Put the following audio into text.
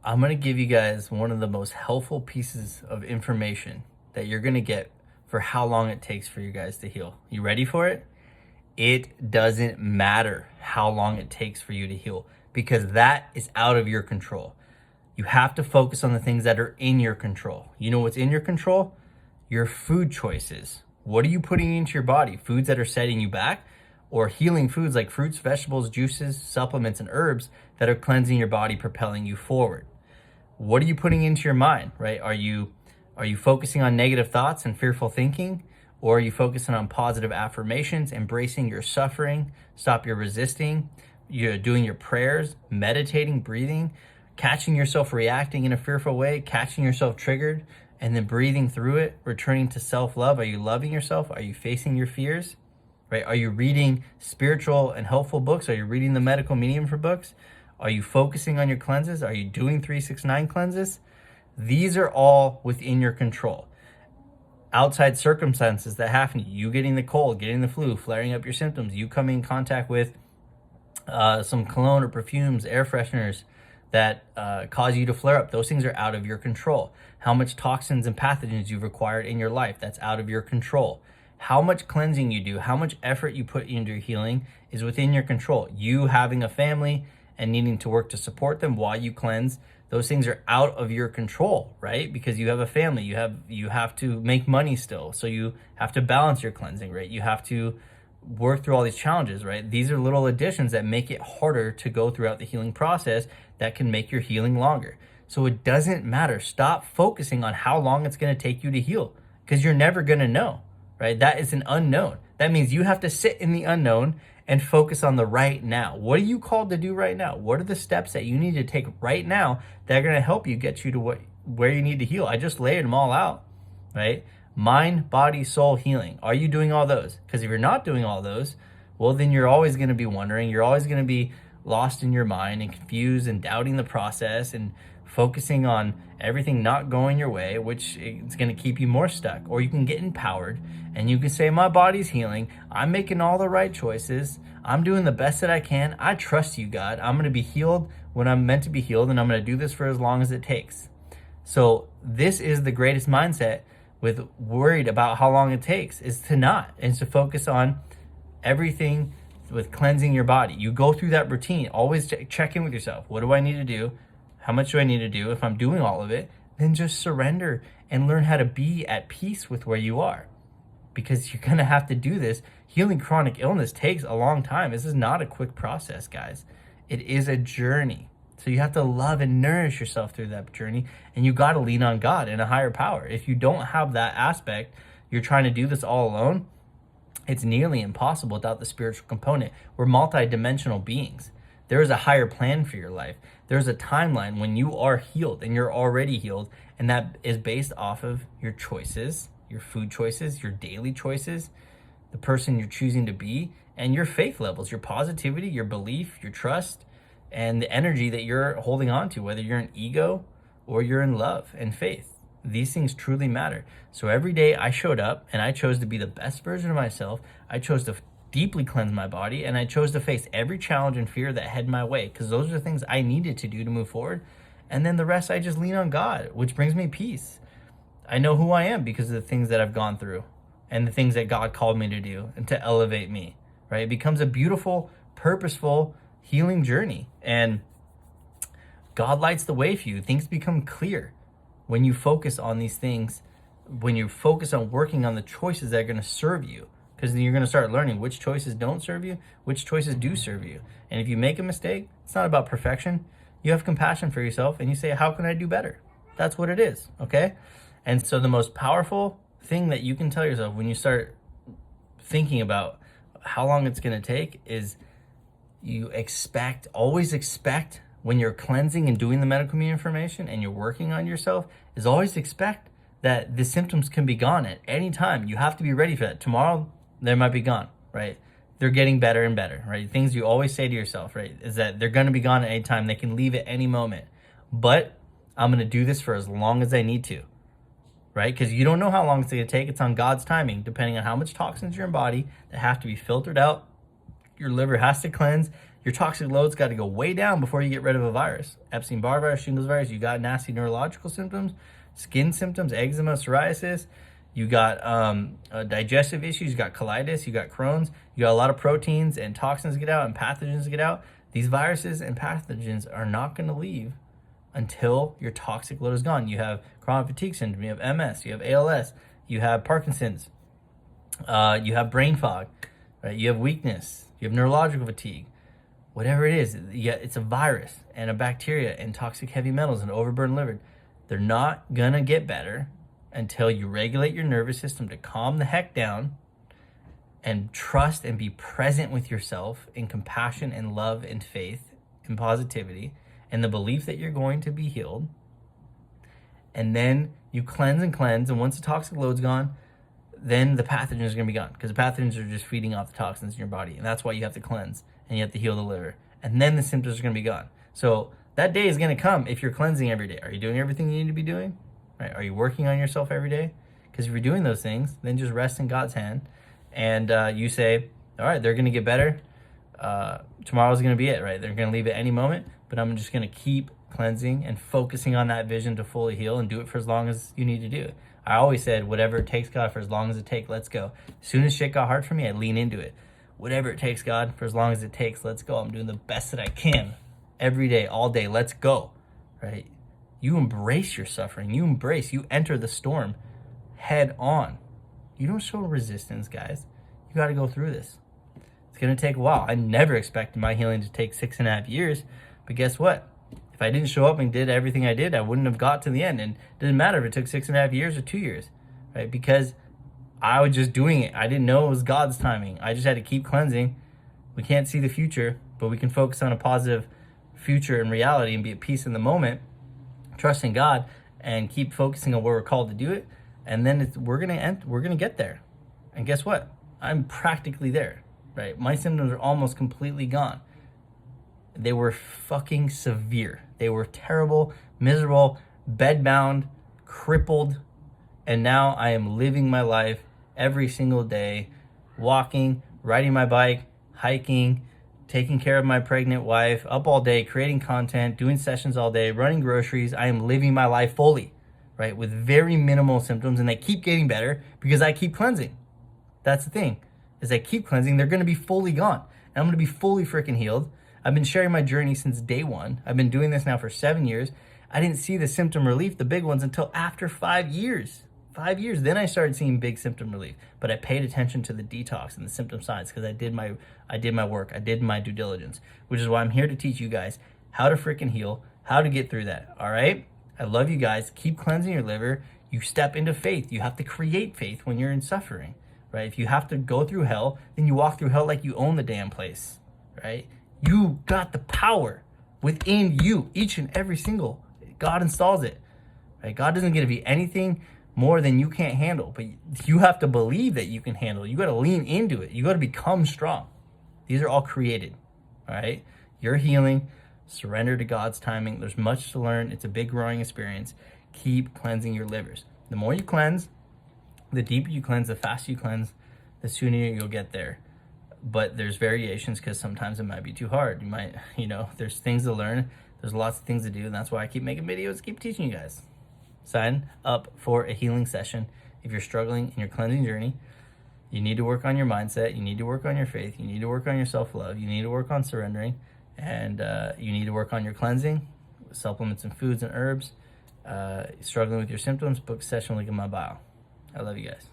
I'm going to give you guys one of the most helpful pieces of information that you're going to get for how long it takes for you guys to heal. You ready for it? It doesn't matter how long it takes for you to heal because that is out of your control. You have to focus on the things that are in your control. You know what's in your control? Your food choices. What are you putting into your body? Foods that are setting you back, or healing foods like fruits, vegetables, juices, supplements, and herbs that are cleansing your body, propelling you forward. What are you putting into your mind, right? Are you focusing on negative thoughts and fearful thinking? Or are you focusing on positive affirmations, embracing your suffering, stop your resisting, you're doing your prayers, meditating, breathing, catching yourself reacting in a fearful way, catching yourself triggered, and then breathing through it, returning to self-love? Are you loving yourself? Are you facing your fears? Right? Are you reading spiritual and helpful books? Are you reading the medical medium for books? Are you focusing on your cleanses? Are you doing 369 cleanses? These are all within your control. Outside circumstances that happen, you getting the cold, getting the flu, flaring up your symptoms, you coming in contact with some cologne or perfumes, air fresheners that cause you to flare up. Those things are out of your control. How much toxins and pathogens you've acquired in your life, that's out of your control. How much cleansing you do, how much effort you put into your healing is within your control. You having a family and needing to work to support them while you cleanse, those things are out of your control, right? Because you have a family, you have to make money still. So you have to balance your cleansing, right? You have to work through all these challenges, right? These are little additions that make it harder to go throughout the healing process that can make your healing longer. So it doesn't matter. Stop focusing on how long it's going to take you to heal because you're never going to know, right? That is an unknown. That means you have to sit in the unknown and focus on the right now. What are you called to do right now? What are the steps that you need to take right now that are going to help you get you to where you need to heal? I just laid them all out, right? Mind, body, soul healing. Are you doing all those? Because if you're not doing all those, well, then you're always going to be wondering. You're always going to be lost in your mind and confused and doubting the process and focusing on everything not going your way, which is going to keep you more stuck. Or you can get empowered and you can say, my body's healing. I'm making all the right choices. I'm doing the best that I can. I trust you, God. I'm going to be healed when I'm meant to be healed, and I'm going to do this for as long as it takes. So this is the greatest mindset with worried about how long it takes, is to not, and to focus on everything with cleansing your body. You go through that routine. Always check in with yourself. What do I need to do? How much do I need to do? If I'm doing all of it, then just surrender and learn how to be at peace with where you are. Because you're going to have to do this. Healing chronic illness takes a long time. This is not a quick process, guys. It is a journey. So you have to love and nourish yourself through that journey. And you got to lean on God and a higher power. If you don't have that aspect, you're trying to do this all alone, it's nearly impossible without the spiritual component. We're multi-dimensional beings. There is a higher plan for your life. There's a timeline when you are healed, and you're already healed, and that is based off of your choices, your food choices, your daily choices, the person you're choosing to be, and your faith levels, your positivity, your belief, your trust, and the energy that you're holding on to, whether you're in ego or you're in love and faith. These things truly matter. So every day I showed up and I chose to be the best version of myself. I chose to deeply cleanse my body, and I chose to face every challenge and fear that head my way, because those are the things I needed to do to move forward. And then the rest, I just lean on God, which brings me peace. I know who I am because of the things that I've gone through and the things that God called me to do and to elevate me, right? It becomes a beautiful, purposeful, healing journey. And God lights the way for you. Things become clear when you focus on these things, when you focus on working on the choices that are going to serve you. Because then you're going to start learning which choices don't serve you, which choices do serve you. And if you make a mistake, it's not about perfection. You have compassion for yourself and you say, how can I do better? That's what it is, okay? And so the most powerful thing that you can tell yourself when you start thinking about how long it's going to take is always expect when you're cleansing and doing the medical information and you're working on yourself, is always expect that the symptoms can be gone at any time. You have to be ready for that. Tomorrow, they might be gone, right? They're getting better and better, right? Things you always say to yourself, right, is that they're going to be gone at any time. They can leave at any moment. But I'm going to do this for as long as I need to, right? Because you don't know how long it's going to take. It's on God's timing, depending on how much toxins are in your body that have to be filtered out. Your liver has to cleanse. Your toxic load's got to go way down before you get rid of a virus. Epstein-Barr virus, shingles virus, you got nasty neurological symptoms, skin symptoms, eczema, psoriasis, you got digestive issues, you got colitis, you got Crohn's, you got a lot of proteins and toxins get out and pathogens get out. These viruses and pathogens are not going to leave until your toxic load is gone. You have chronic fatigue syndrome, you have MS, you have ALS, you have Parkinson's, you have brain fog, right? You have weakness, you have neurological fatigue. Whatever it is, it's a virus and a bacteria and toxic heavy metals and overburdened liver. They're not gonna get better until you regulate your nervous system to calm the heck down and trust and be present with yourself in compassion and love and faith and positivity and the belief that you're going to be healed. And then you cleanse, and once the toxic load's gone, then the pathogens are going to be gone, because the pathogens are just feeding off the toxins in your body, and that's why you have to cleanse and you have to heal the liver, and then the symptoms are going to be gone. So that day is going to come if you're cleansing every day. Are you doing everything you need to be doing? Right? Are you working on yourself every day? Because if you're doing those things, then just rest in God's hand, and you say, all right, they're going to get better. Tomorrow's going to be it, right? They're going to leave at any moment, but I'm just going to keep cleansing and focusing on that vision to fully heal, and do it for as long as you need to do it. I always said, whatever it takes, God, for as long as it takes, let's go. As soon as shit got hard for me, I lean into it. Whatever it takes, God, for as long as it takes, let's go. I'm doing the best that I can every day, all day. Let's go, right? You embrace your suffering. You enter the storm head on. You don't show resistance, guys. You got to go through this. It's going to take a while. I never expected my healing to take 6.5 years, but guess what? If I didn't show up and did everything I did, I wouldn't have got to the end. And it didn't matter if it took 6.5 years or 2 years, right? Because I was just doing it. I didn't know it was God's timing. I just had to keep cleansing. We can't see the future, but we can focus on a positive future and reality and be at peace in the moment, trusting God, and keep focusing on where we're called to do it. And then we're gonna get there. And guess what? I'm practically there, right? My symptoms are almost completely gone. They were fucking severe. They were terrible, miserable, bedbound, crippled, and now I am living my life every single day, walking, riding my bike, hiking, taking care of my pregnant wife, up all day, creating content, doing sessions all day, running groceries. I am living my life fully, right, with very minimal symptoms, and they keep getting better because I keep cleansing. That's the thing. As I keep cleansing, they're going to be fully gone, and I'm going to be fully freaking healed. I've been sharing my journey since day one. I've been doing this now for 7 years. I didn't see the symptom relief, the big ones, until after 5 years. 5 years, then I started seeing big symptom relief. But I paid attention to the detox and the symptom signs because I did my work. I did my due diligence, which is why I'm here to teach you guys how to freaking heal, how to get through that. All right? I love you guys. Keep cleansing your liver. You step into faith. You have to create faith when you're in suffering, right? If you have to go through hell, then you walk through hell like you own the damn place, right? You got the power within you, each and every single. God installs it, right? God doesn't give you anything more than you can't handle, but you have to believe that you can handle it. You got to lean into it. You got to become strong. These are all created, all right? You're healing. Surrender to God's timing. There's much to learn. It's a big growing experience. Keep cleansing your livers. The more you cleanse, the deeper you cleanse, the faster you cleanse, the sooner you'll get there. But there's variations because sometimes it might be too hard. You might, there's things to learn. There's lots of things to do. And that's why I keep making videos, keep teaching you guys. Sign up for a healing session. If you're struggling in your cleansing journey, you need to work on your mindset. You need to work on your faith. You need to work on your self-love. You need to work on surrendering. And you need to work on your cleansing, supplements and foods and herbs. Struggling with your symptoms, book a session link in my bio. I love you guys.